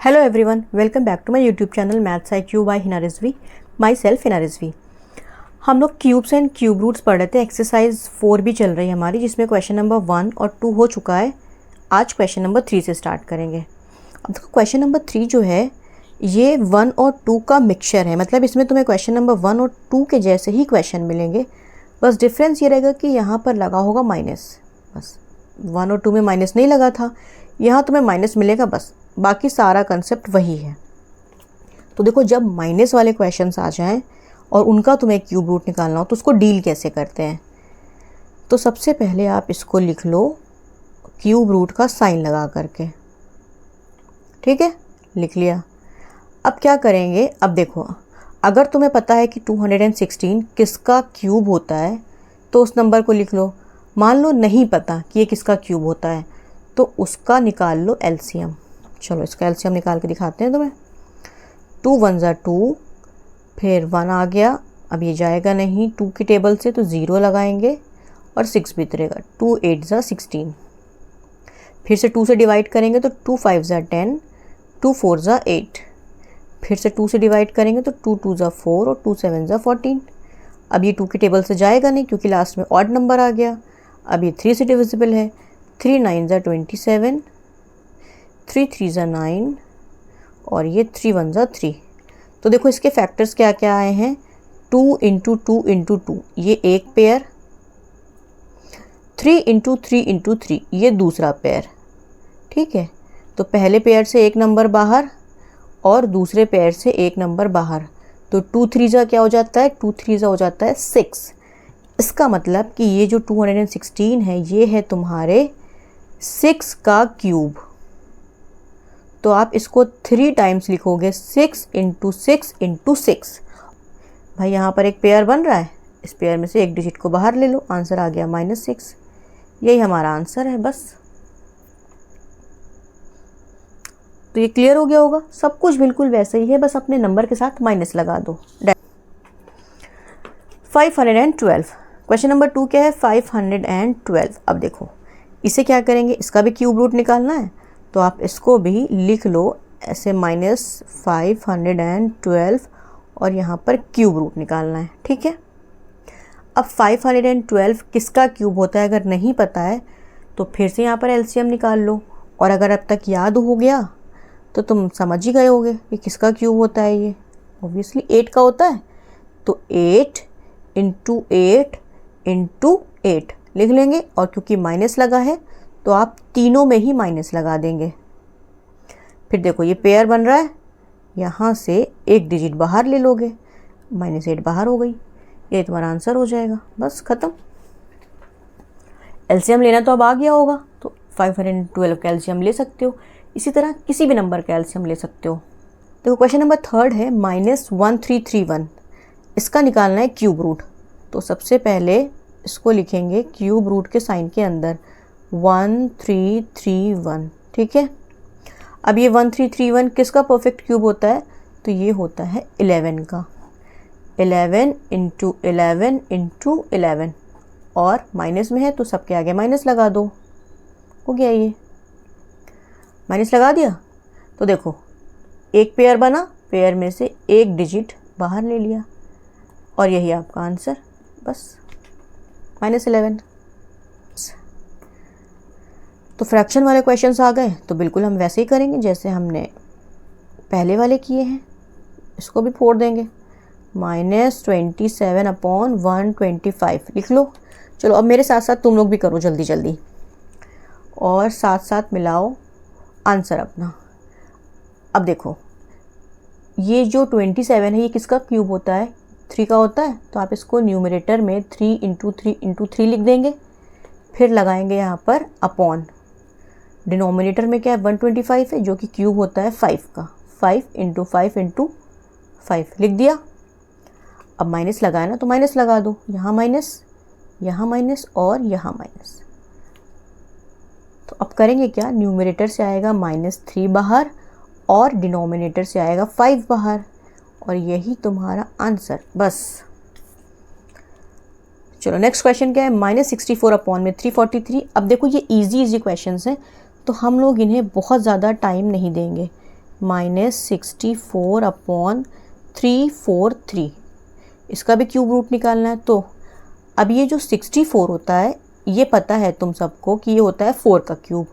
Hello everyone, welcome back to my YouTube channel maths IQ by Hina Rizvi. Myself Hina Rizvi. हम लोग cubes and cube roots पढ़ रहे थे। Exercise 4 भी चल रही है हमारी, जिसमें क्वेश्चन नंबर 1 और 2 हो चुका है। आज क्वेश्चन नंबर 3 से स्टार्ट करेंगे। अब देखो, क्वेश्चन नंबर 3 जो है ये 1 और 2 का मिक्सचर है। मतलब इसमें तुम्हें क्वेश्चन नंबर 1 और 2 के जैसे ही क्वेश्चन मिलेंगे, बस डिफरेंस ये रहेगा कि यहाँ पर लगा होगा माइनस। बस 1 और 2 में माइनस नहीं लगा था, यहाँ तुम्हें माइनस मिलेगा, बस बाकी सारा कंसेप्ट वही है। तो देखो, जब माइनस वाले क्वेश्चंस आ जाएं और उनका तुम्हें क्यूब रूट निकालना हो तो उसको डील कैसे करते हैं। तो सबसे पहले आप इसको लिख लो क्यूब रूट का साइन लगा करके। ठीक है, लिख लिया। अब क्या करेंगे, अब देखो, अगर तुम्हें पता है कि 216 किसका क्यूब होता है तो उस नंबर को लिख लो। मान लो नहीं पता कि ये किसका क्यूब होता है तो उसका निकाल लो एलसीएम। चलो इसका एलसीएम निकाल के दिखाते हैं तुम्हें। 2 1 ज़ा 2, फिर 1 आ गया, अब ये जाएगा नहीं 2 की टेबल से तो 0 लगाएंगे और 6 भी उतरेगा। 2 8 ज़ा 16, फिर से 2 से डिवाइड करेंगे तो 2 5 ज़ा 10, 2 4 ज़ा 8, फिर से 2 से डिवाइड करेंगे तो 2 2 ज़ा 4 और 2 7 ज़ा 14। अब ये 2 की टेबल से जाएगा नहीं क्योंकि लास्ट में ऑड नंबर आ गया। अब ये 3 से डिविजिबल है। 3 9 ज़ा 27, 3 3 ज़ा 9 और ये 3 1 ज़ा 3। तो देखो इसके फैक्टर्स क्या क्या आए हैं। 2 इंटू 2 इंटू 2 ये एक पेयर, 3 इंटू 3 इंटू 3 ये दूसरा पेयर। ठीक है, तो पहले पेयर से एक नंबर बाहर और दूसरे पेयर से एक नंबर बाहर, तो 2 3 ज़ा क्या हो जाता है, 2 3 ज़ा हो जाता है 6। इसका मतलब कि ये जो 216 है ये है तुम्हारे 6 का क्यूब। तो आप इसको 3 टाइम्स लिखोगे, 6 इंटू 6 इंटू 6। भाई यहाँ पर एक पेयर बन रहा है, इस पेयर में से एक डिजिट को बाहर ले लो, आंसर आ गया -6। यही हमारा आंसर है बस। तो ये क्लियर हो गया होगा। सब कुछ बिल्कुल वैसे ही है, बस अपने नंबर के साथ माइनस लगा दो। 512, क्वेश्चन नंबर 2 क्या है, 512। अब देखो इसे क्या करेंगे, इसका भी क्यूब रूट निकालना है तो आप इसको भी लिख लो ऐसे -512 और यहाँ पर क्यूब रूट निकालना है। ठीक है, अब 512 किसका क्यूब होता है अगर नहीं पता है तो फिर से यहाँ पर एलसीएम निकाल लो। और अगर अब तक याद हो गया तो तुम समझ ही गए होगे कि किसका क्यूब होता है। ये ऑब्वियसली 8 का होता है, तो 8 इंटू 8 इंटू 8 लिख लेंगे। और क्योंकि माइनस लगा है तो आप तीनों में ही माइनस लगा देंगे। फिर देखो ये पेयर बन रहा है, यहाँ से एक डिजिट बाहर ले लोगे, -8 बाहर हो गई, ये तुम्हारा आंसर हो जाएगा। बस ख़त्म। एलसीएम लेना तो अब आ गया होगा, तो 512 का एलसीएम ले सकते हो। इसी तरह किसी भी नंबर का एलसीएम ले सकते हो। देखो क्वेश्चन नंबर 3 है -1331। इसका निकालना है क्यूब रूट। तो सबसे पहले इसको लिखेंगे क्यूब रूट के साइन के अंदर 1331। ठीक है, अब ये 1331 किसका परफेक्ट क्यूब होता है, तो ये होता है 11 का। 11 इंटू 11 इंटू 11 और माइनस में है तो सबके आगे माइनस लगा दो। हो गया, ये माइनस लगा दिया तो देखो एक पेयर बना, पेयर में से एक डिजिट बाहर ले लिया और यही आपका आंसर। बस -11। तो फ्रैक्शन वाले क्वेश्चंस आ गए तो बिल्कुल हम वैसे ही करेंगे जैसे हमने पहले वाले किए हैं। इसको भी फोड़ देंगे, -27/125 लिख लो। चलो अब मेरे साथ साथ तुम लोग भी करो जल्दी जल्दी और साथ साथ मिलाओ आंसर अपना। अब देखो ये जो 27 है ये किसका क्यूब होता है, 3 का होता है, तो आप इसको न्यूमरेटर में 3 इंटू 3 इंटू 3 लिख देंगे। फिर लगाएंगे यहाँ पर अपॉन। डिनोमिनेटर में क्या है, 125 है जो कि क्यूब होता है 5 का। 5 इंटू 5 इंटू 5 लिख दिया। अब माइनस लगाए ना तो माइनस लगा दो, यहाँ माइनस और यहाँ माइनस। तो अब करेंगे क्या, न्यूमरेटर से आएगा -3 बाहर और डिनोमिनेटर से आएगा 5 बाहर और यही तुम्हारा आंसर। बस चलो नेक्स्ट क्वेश्चन क्या है, -64/343। अब देखो ये इजी क्वेश्चंस हैं तो हम लोग इन्हें बहुत ज़्यादा टाइम नहीं देंगे। -64/343, इसका भी क्यूब रूट निकालना है। तो अब ये जो 64 होता है, ये पता है तुम सबको कि ये होता है 4 का क्यूब,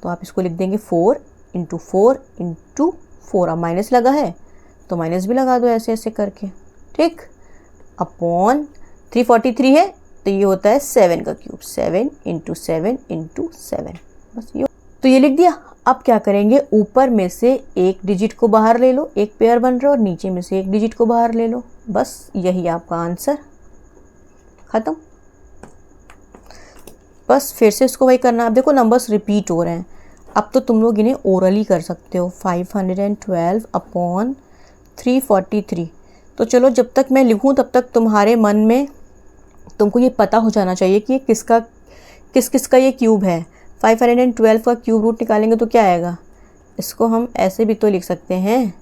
तो आप इसको लिख देंगे 4 × 4 × 4। अब माइनस लगा है तो माइनस भी लगा दो ऐसे ऐसे करके, ठीक। अपॉन 343 है तो ये होता है 7 का क्यूब, 7 × 7 × 7, बस ये। तो ये लिख दिया। अब क्या करेंगे, ऊपर में से एक डिजिट को बाहर ले लो, एक पेयर बन रहा है, और नीचे में से एक डिजिट को बाहर ले लो, बस यही आपका आंसर, ख़त्म। बस फिर से इसको वही करना। अब देखो नंबर्स रिपीट हो रहे हैं, अब तो तुम लोग इन्हें ओरली कर सकते हो। 512/343। तो चलो जब तक मैं लिखूं तब तक तुम्हारे मन में तुमको ये पता हो जाना चाहिए कि किस किस का ये क्यूब है। 512 का क्यूब रूट निकालेंगे तो क्या आएगा, इसको हम ऐसे भी तो लिख सकते हैं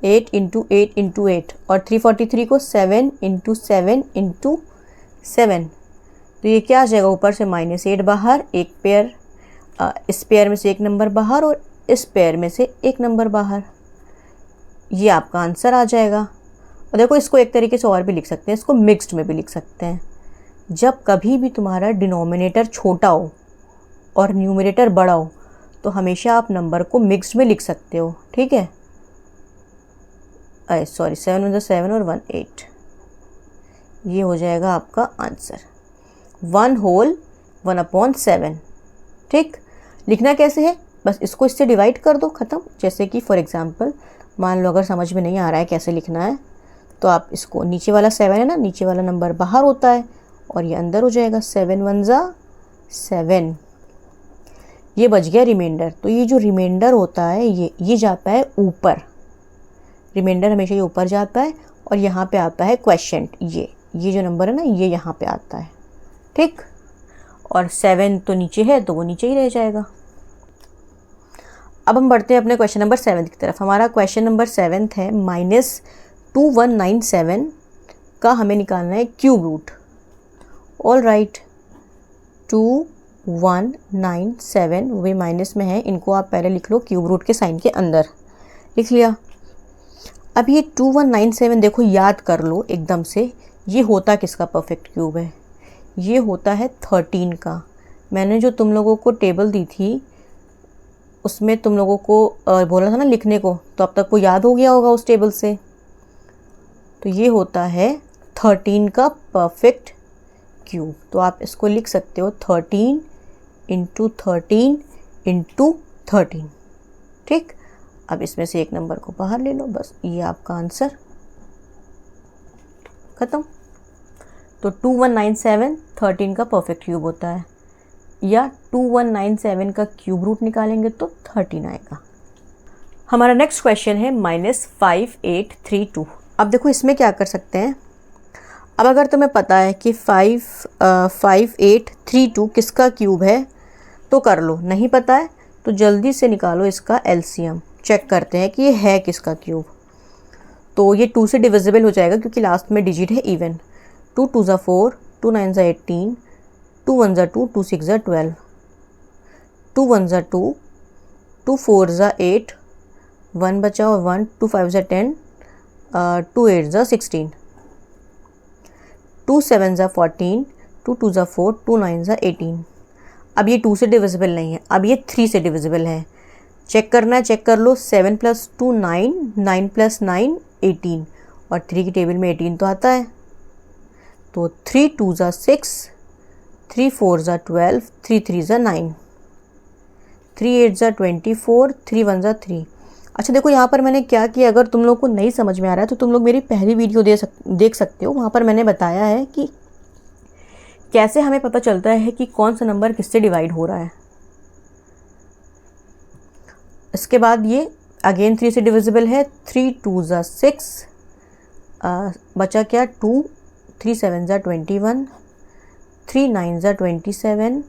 8 × 8 × 8, और 343 को 7 × 7 × 7। तो ये क्या आ जाएगा, ऊपर से -8 बाहर, एक पेयर, इस पेयर में से एक नंबर बाहर और इस पेयर में से एक नंबर बाहर, ये आपका आंसर आ जाएगा। और देखो इसको एक तरीके से और भी लिख सकते हैं, इसको मिक्स्ड में भी लिख सकते हैं। जब कभी भी तुम्हारा डिनोमिनेटर छोटा हो और न्यूमरेटर बड़ा हो तो हमेशा आप नंबर को मिक्स्ड में लिख सकते हो, ठीक है। सॉरी, 7 × 7 और 1 8, ये हो जाएगा आपका आंसर। 1 होल 1/7, ठीक। लिखना कैसे है, बस इसको इससे डिवाइड कर दो, ख़त्म। जैसे कि फॉर एग्जांपल मान लो अगर समझ में नहीं आ रहा है कैसे लिखना है, तो आप इसको, नीचे वाला 7 है ना, नीचे वाला नंबर बाहर होता है और ये अंदर हो जाएगा, 7 × 1 = 7, ये बच गया रिमाइंडर। तो ये जो रिमाइंडर होता है ये जाता है ऊपर, रिमाइंडर हमेशा ये ऊपर जाता है, और यहाँ पे आता है क्वेश्चन, ये जो नंबर है ना, ये यहाँ पे आता है, ठीक। और 7 तो नीचे है तो वो नीचे ही रह जाएगा। अब हम बढ़ते हैं अपने क्वेश्चन नंबर 7 की तरफ। हमारा क्वेश्चन नंबर 7 है -2197 का हमें निकालना है क्यूब रूट। ऑल राइट, 2197 वे माइनस में है, इनको आप पहले लिख लो क्यूब रूट के साइन के अंदर, लिख लिया। अब ये 2197 देखो याद कर लो एकदम से, ये होता किसका परफेक्ट क्यूब है, ये होता है 13 का। मैंने जो तुम लोगों को टेबल दी थी उसमें तुम लोगों को बोला था ना लिखने को, तो अब तक वो याद हो गया होगा उस टेबल से। तो ये होता है 13 का परफेक्ट क्यूब। तो आप इसको लिख सकते हो 13 × 13 × 13, ठीक। अब इसमें से एक नंबर को बाहर ले लो, बस ये आपका आंसर, ख़त्म। तो 2197 13 का परफेक्ट क्यूब होता है, या 2197 का क्यूब रूट निकालेंगे तो 13 आएगा। हमारा नेक्स्ट क्वेश्चन है -5832। अब देखो इसमें क्या कर सकते हैं, अब अगर तुम्हें पता है कि 5832 किसका क्यूब है तो कर लो, नहीं पता है तो जल्दी से निकालो इसका एलसीएम, चेक करते हैं कि ये है किसका क्यूब। तो ये 2 से डिविजिबल हो जाएगा क्योंकि लास्ट में डिजिट है इवन। 2 × 2 = 4, 2 × 9 = 18, 2 × 1 = 2, 2 × 6 = 12, 2 × 1 = 2, 2 × 4 = 8, 1 बचा और 1, 2 × 5 = 10, 2 × 8 = 16, 2 × 7 = 14, 2 × 2 = 4, 2 × 9 = 18। अब ये 2 से डिविजिबल नहीं है, अब ये 3 से डिविजिबल है। चेक करना है, चेक कर लो। 7 + 2 9, 9 + 9 18, और 3 की टेबल में 18 तो आता है। तो 3 × 2 = 6, 3 × 4 = 12, 3 × 3 = 9, 3 × 8 = 24, 3 × 1 = 3। अच्छा देखो यहाँ पर मैंने क्या किया, अगर तुम लोग को नहीं समझ में आ रहा है तो तुम लोग मेरी पहली वीडियो देख सकते हो, वहाँ पर मैंने बताया है कि कैसे हमें पता चलता है कि कौन सा नंबर किससे डिवाइड हो रहा है। इसके बाद ये अगेन 3 से डिविजिबल है, 3 × 2 = 6, बचा क्या 2, 3 × 7 = 21, 3 × 9 = 27,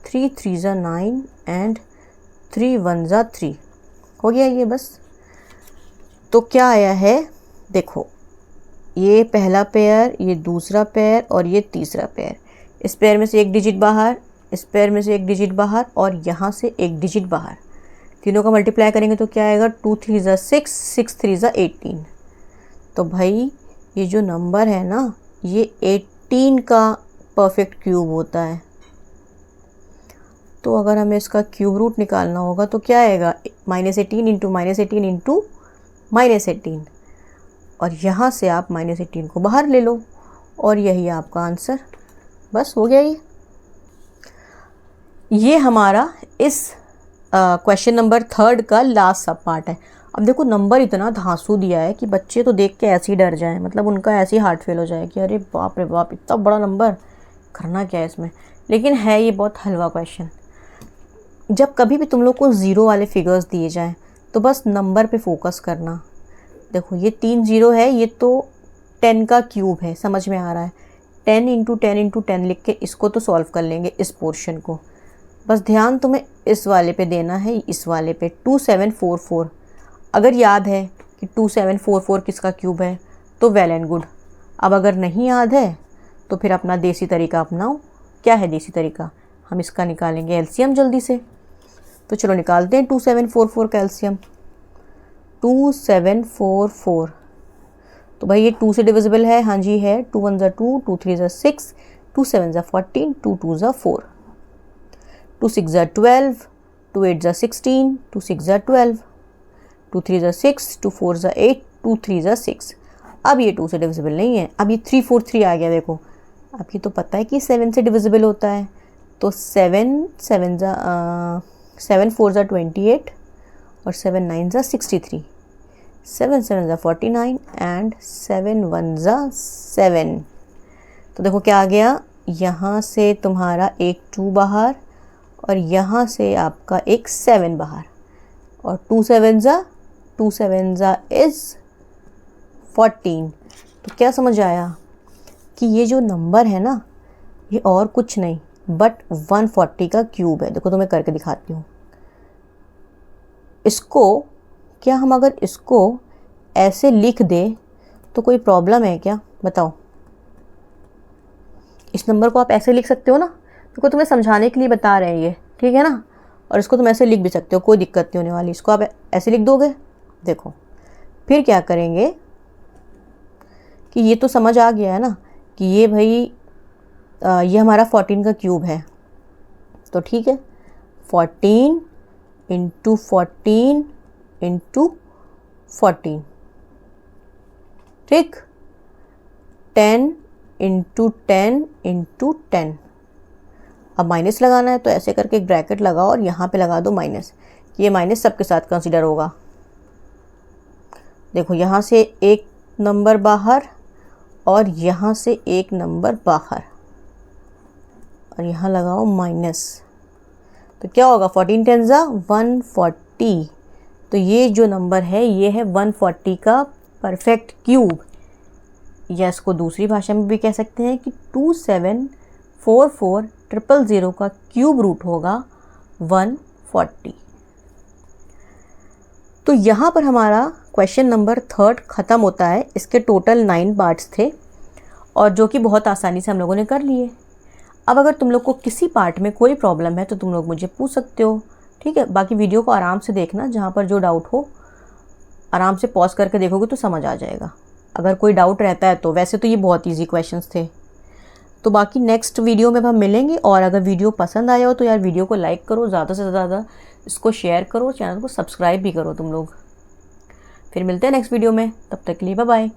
3 × 3 = 9 एंड 3 × 1 = 3। हो गया ये बस। तो क्या आया है देखो, ये पहला पेयर, ये दूसरा पेयर और ये तीसरा पेयर। इस पेयर में से एक डिजिट बाहर, इस पेयर में से एक डिजिट बाहर और यहाँ से एक डिजिट बाहर, तीनों का मल्टीप्लाई करेंगे तो क्या आएगा, 2 3 ज़ा 6, 6 3 ज़ा 18। तो भाई ये जो नंबर है ना ये 18 का परफेक्ट क्यूब होता है। तो अगर हमें इसका क्यूब रूट निकालना होगा तो क्या आएगा, -18 इंटू -18 इंटू -18, और यहाँ से आप -18 को बाहर ले लो और यही आपका आंसर। बस हो गया ये हमारा इस क्वेश्चन नंबर 3 का लास्ट सब पार्ट है। अब देखो नंबर इतना धांसू दिया है कि बच्चे तो देख के ऐसे ही डर जाएं, मतलब उनका ऐसे ही हार्ट फेल हो जाए कि अरे बाप रे बाप इतना बड़ा नंबर, करना क्या है इसमें। लेकिन है ये बहुत हलवा क्वेश्चन। जब कभी भी तुम लोग को ज़ीरो वाले फिगर्स दिए जाएं तो बस नंबर पे फोकस करना। देखो ये 3 ज़ीरो है, ये तो 10 का क्यूब है, समझ में आ रहा है। 10 इंटू 10 इंटू 10 लिख के इसको तो सॉल्व कर लेंगे, इस पोर्शन को। बस ध्यान तुम्हें इस वाले पे देना है, इस वाले पे 2744। अगर याद है कि 2744 किसका क्यूब है तो वेल एंड गुड। अब अगर नहीं याद है तो फिर अपना देसी तरीका अपनाओ। क्या है देसी तरीका, हम इसका निकालेंगे एलसीएम जल्दी से। तो चलो निकालते हैं 2744 का एलसीएम। 2744, तो भाई ये 2 से डिविजिबल है, हाँ जी है। 2 1 ज़ा 2, 2 3 ज़ा 6, 2 7 ज़ा 14, 2 2 ज़ा 4, 2 6 ज़ा 12, 2 8 ज़ा 16, 2 6 ज़ा 12, 2 3 ज़ा 6, 2 4 ज़ा 8, 2 3 ज़ा 6। अब ये 2 से डिविजिबल नहीं है, अब ये 3 4 3 आ गया। देखो अब ये तो पता है कि 7 से डिविजिबल होता है, तो 7 4 ज़ा 28 और 7 9 ज़ा 63, 7 7 ज़ा 49 एंड 7 1 ज़ा 7। तो देखो क्या आ गया, यहाँ से तुम्हारा एक 2 बाहर और यहाँ से आपका एक 7 बाहर, और 2 7 ज़ा इज़ 14। तो क्या समझ आया कि ये जो नंबर है ना ये और कुछ नहीं बट 140 का क्यूब है। देखो तो मैं करके दिखाती हूँ इसको। क्या हम अगर इसको ऐसे लिख दें तो कोई प्रॉब्लम है क्या, बताओ। इस नंबर को आप ऐसे लिख सकते हो ना, देखो तुम्हें समझाने के लिए बता रहे हैं ये, ठीक है ना। और इसको तुम ऐसे लिख भी सकते हो, कोई दिक्कत नहीं होने वाली। इसको आप ऐसे लिख दोगे। देखो फिर क्या करेंगे कि ये तो समझ आ गया है ना कि ये भाई ये हमारा 14 का क्यूब है। तो ठीक है, 14 इंटू 14 इंटू 14, ठीक। 10 इंटू 10 इंटू 10। अब माइनस लगाना है तो ऐसे करके एक ब्रैकेट लगाओ और यहाँ पे लगा दो माइनस। ये माइनस सबके साथ कंसीडर होगा। देखो यहाँ से एक नंबर बाहर और यहाँ से एक नंबर बाहर, और यहाँ लगाओ माइनस। तो क्या होगा, 14 10 ज़ा 140। तो ये जो नंबर है ये है 140 का परफेक्ट क्यूब, या इसको दूसरी भाषा में भी कह सकते हैं कि 2744000 का क्यूब रूट होगा 140। तो यहाँ पर हमारा क्वेश्चन नंबर 3 ख़त्म होता है। इसके टोटल 9 पार्ट्स थे और जो कि बहुत आसानी से हम लोगों ने कर लिए। अब अगर तुम लोग को किसी पार्ट में कोई प्रॉब्लम है तो तुम लोग मुझे पूछ सकते हो, ठीक है। बाकी वीडियो को आराम से देखना, जहाँ पर जो डाउट हो आराम से पॉज करके देखोगे तो समझ आ जाएगा। अगर कोई डाउट रहता है तो वैसे तो ये बहुत ईजी क्वेश्चंस थे। तो बाकी नेक्स्ट वीडियो में हम मिलेंगे। और अगर वीडियो पसंद आया हो तो यार वीडियो को लाइक करो, ज़्यादा से ज़्यादा इसको शेयर करो, चैनल को सब्सक्राइब भी करो तुम लोग। फिर मिलते हैं नेक्स्ट वीडियो में, तब तक के लिए बाय बाय।